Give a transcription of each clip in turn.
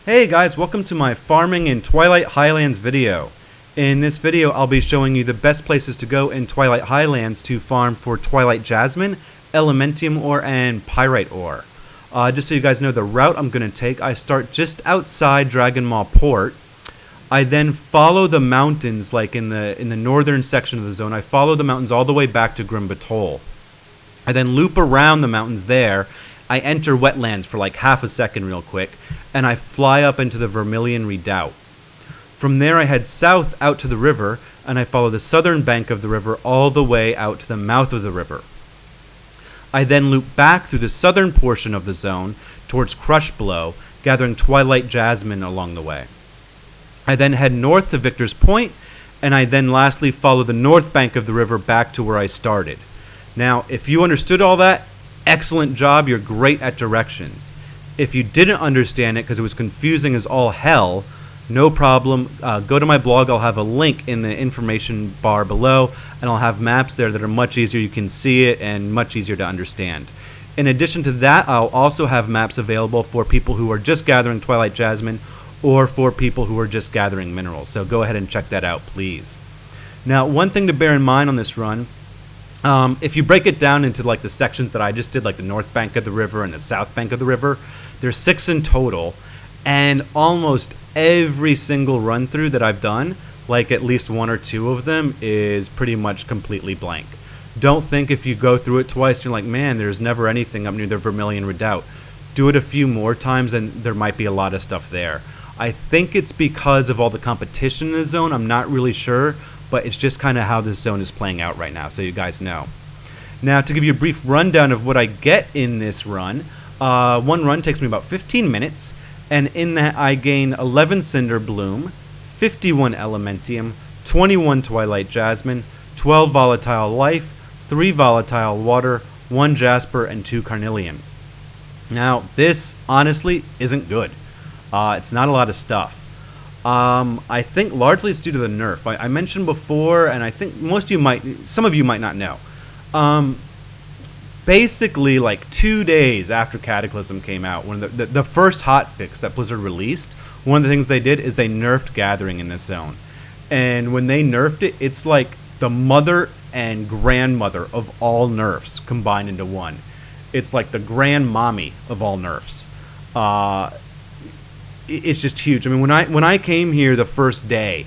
Hey guys, welcome to my farming in Twilight Highlands video. In this video I'll be showing you the best places to go in Twilight Highlands to farm for Twilight Jasmine, Elementium ore, and Pyrite ore. Just so you guys know the route I'm going to take, I start just outside Dragon Maw Port. I then follow the mountains, like in the northern section of the zone. I follow the mountains all the way back to Grim Batol. I then loop around the mountains there. I enter wetlands for like half a second real quick, and I fly up into the Vermilion Redoubt. From there I head south out to the river, and I follow the southern bank of the river all the way out to the mouth of the river. I then loop back through the southern portion of the zone towards Crushblow, gathering Twilight Jasmine along the way. I then head north to Victor's Point, and I then lastly follow the north bank of the river back to where I started. Now, if you understood all that, excellent job, you're great at directions. If you didn't understand it because it was confusing as all hell, no problem. Go to my blog. I'll have a link in the information bar below, and I'll have maps there that are much easier. You can see it and much easier to understand. In addition to that, I'll also have maps available for people who are just gathering Twilight Jasmine or for people who are just gathering minerals. So go ahead and check that out, please. Now, one thing to bear in mind on this run, if you break it down into like the sections that I just did, like the north bank of the river and the south bank of the river, there's 6 in total, and almost every single run through that I've done, like at least 1 or 2 of them, is pretty much completely blank. Don't think if you go through it twice you're like, man, there's never anything up near the Vermilion Redoubt. Do it a few more times and there might be a lot of stuff there. I think it's because of all the competition in the zone. I'm not really sure, but it's just kind of how this zone is playing out right now, so you guys know. Now, to give you a brief rundown of what I get in this run, one run takes me about 15 minutes, and in that I gain 11 Cinder Bloom, 51 Elementium, 21 Twilight Jasmine, 12 Volatile Life, 3 Volatile Water, 1 Jasper, and 2 Carnelian. Now, this honestly isn't good. It's not a lot of stuff. I think largely it's due to the nerf. I mentioned before, and I think some of you might not know. Basically, like 2 days after Cataclysm came out, when the first hotfix that Blizzard released, one of the things they did is they nerfed gathering in this zone. And when they nerfed it, it's like the mother and grandmother of all nerfs combined into one. It's like the grandmommy of all nerfs. It's just huge. I mean, when I came here the first day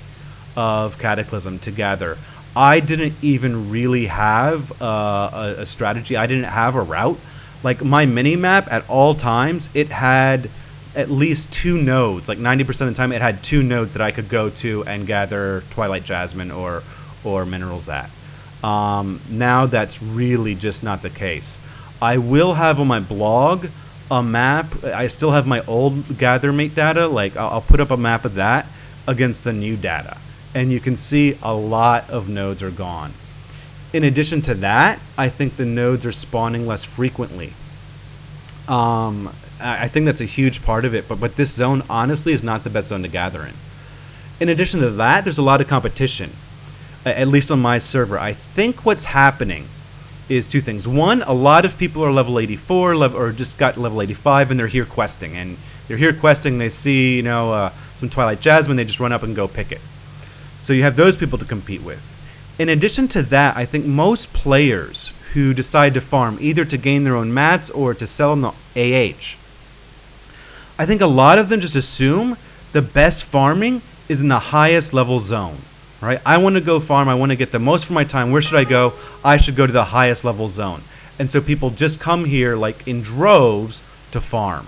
of Cataclysm to gather, I didn't even really have a strategy. I didn't have a route. Like my mini map at all times, it had at least 2 nodes. Like 90% of the time, it had 2 nodes that I could go to and gather Twilight Jasmine or minerals at. Now that's really just not the case. I will have on my blog a map. I still have my old GatherMate data. Like I'll put up a map of that against the new data, and you can see a lot of nodes are gone. In addition to that, I think the nodes are spawning less frequently. I think that's a huge part of it, but this zone honestly is not the best zone to gather in. In addition to that, there's a lot of competition, at least on my server. I think what's happening is 2 things. One, a lot of people are level 84 or just got level 85, and they're here questing. And they're here questing, they see some Twilight Jasmine, they just run up and go pick it. So you have those people to compete with. In addition to that, I think most players who decide to farm, either to gain their own mats or to sell them the AH, I think a lot of them just assume the best farming is in the highest level zone. Right? I want to go farm, I want to get the most for my time. Where should I go? I should go to the highest level zone. And so people just come here like in droves to farm.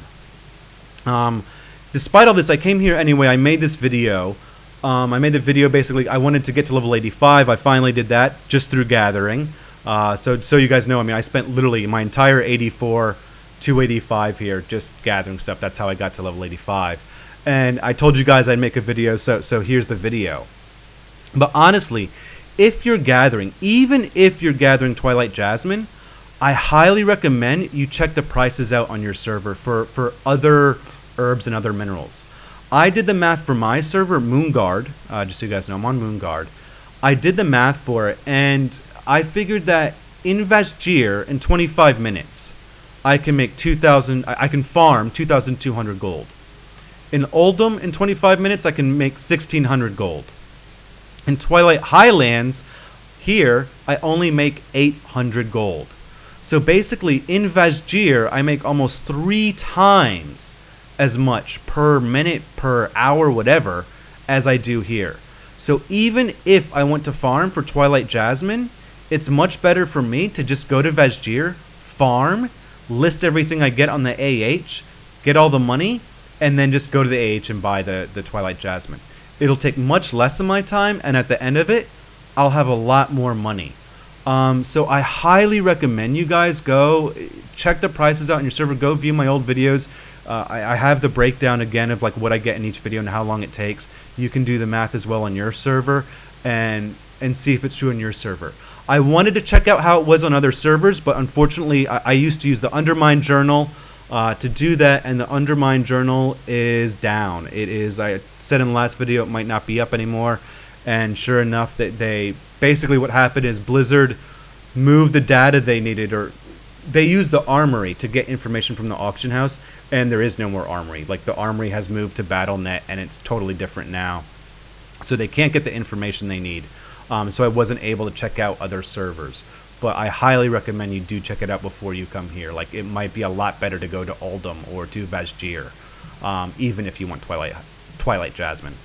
Despite all this, I came here anyway. I made this video. I made the video basically, I wanted to get to level 85. I finally did that just through gathering. So you guys know, I mean, I spent literally my entire 84 to 85 here just gathering stuff. That's how I got to level 85. And I told you guys I'd make a video, so here's the video. But honestly, if you're gathering, even if you're gathering Twilight Jasmine, I highly recommend you check the prices out on your server for other herbs and other minerals. I did the math for my server, Moonguard, just so you guys know, I'm on Moonguard. I did the math for it, and I figured that in Vashj'ir, in 25 minutes, I can make 2,000, I can farm 2,200 gold. In Oldham, in 25 minutes, I can make 1,600 gold. In Twilight Highlands, here, I only make 800 gold. So basically, in Vazjir, I make almost 3 times as much per minute, per hour, whatever, as I do here. So even if I want to farm for Twilight Jasmine, it's much better for me to just go to Vazjir, farm, list everything I get on the AH, get all the money, and then just go to the AH and buy the Twilight Jasmine. It'll take much less of my time, and at the end of it, I'll have a lot more money. So I highly recommend you guys go check the prices out in your server. Go view my old videos. I have the breakdown again of like what I get in each video and how long it takes. You can do the math as well on your server and see if it's true on your server. I wanted to check out how it was on other servers, but unfortunately I used to use the Undermine journal to do that, and the Undermine journal is down. It is, I said in the last video, it might not be up anymore. And sure enough, that they basically, what happened is Blizzard moved the data they needed, or they used the armory to get information from the auction house, and there is no more armory. Like, the armory has moved to Battle.net, and it's totally different now. So they can't get the information they need. So I wasn't able to check out other servers. But I highly recommend you do check it out before you come here. Like, it might be a lot better to go to Oldham or to Vazjir, even if you want Twilight Jasmine.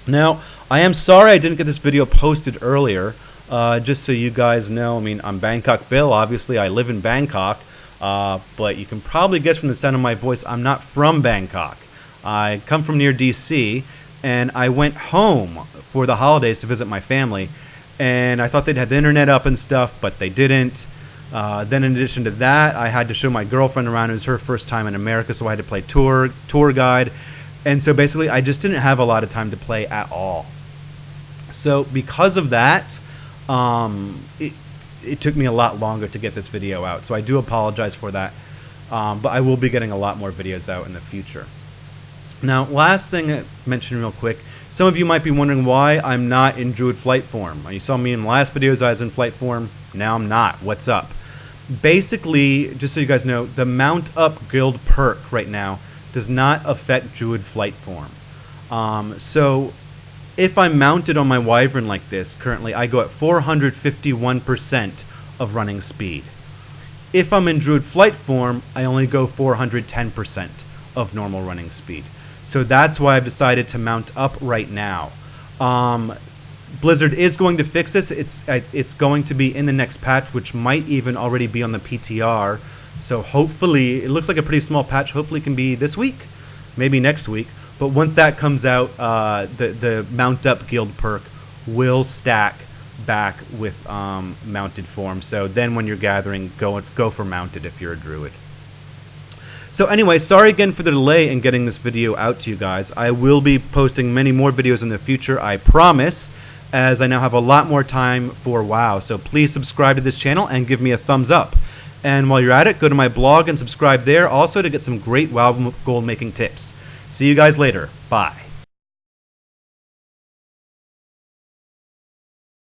Now, I am sorry I didn't get this video posted earlier, just so you guys know. I mean, I'm Bangkok Bill, obviously I live in Bangkok, but you can probably guess from the sound of my voice, I'm not from Bangkok. I come from near DC, and I went home for the holidays to visit my family, and I thought they'd had the internet up and stuff, but they didn't. Then in addition to that, I had to show my girlfriend around. It was her first time in America, so I had to play tour guide. And so basically, I just didn't have a lot of time to play at all. So because of that, it took me a lot longer to get this video out. So I do apologize for that. But I will be getting a lot more videos out in the future. Now, last thing I mentioned real quick. Some of you might be wondering why I'm not in Druid Flight form. You saw me in the last videos, I was in Flight form. Now I'm not. What's up? Basically, just so you guys know, the Mount Up Guild perk right now does not affect Druid Flight form. So if I'm mounted on my Wyvern like this, currently I go at 451% of running speed. If I'm in Druid Flight form, I only go 410% of normal running speed. So that's why I've decided to mount up right now. Blizzard is going to fix this. It's going to be in the next patch, which might even already be on the PTR. So hopefully, it looks like a pretty small patch. Hopefully it can be this week, maybe next week. But once that comes out, the Mount Up Guild perk will stack back with mounted form. So then when you're gathering, go for mounted if you're a druid. So anyway, sorry again for the delay in getting this video out to you guys. I will be posting many more videos in the future, I promise, as I now have a lot more time for WoW. So please subscribe to this channel and give me a thumbs up. And while you're at it, go to my blog and subscribe there also to get some great WoW gold making tips. See you guys later. Bye.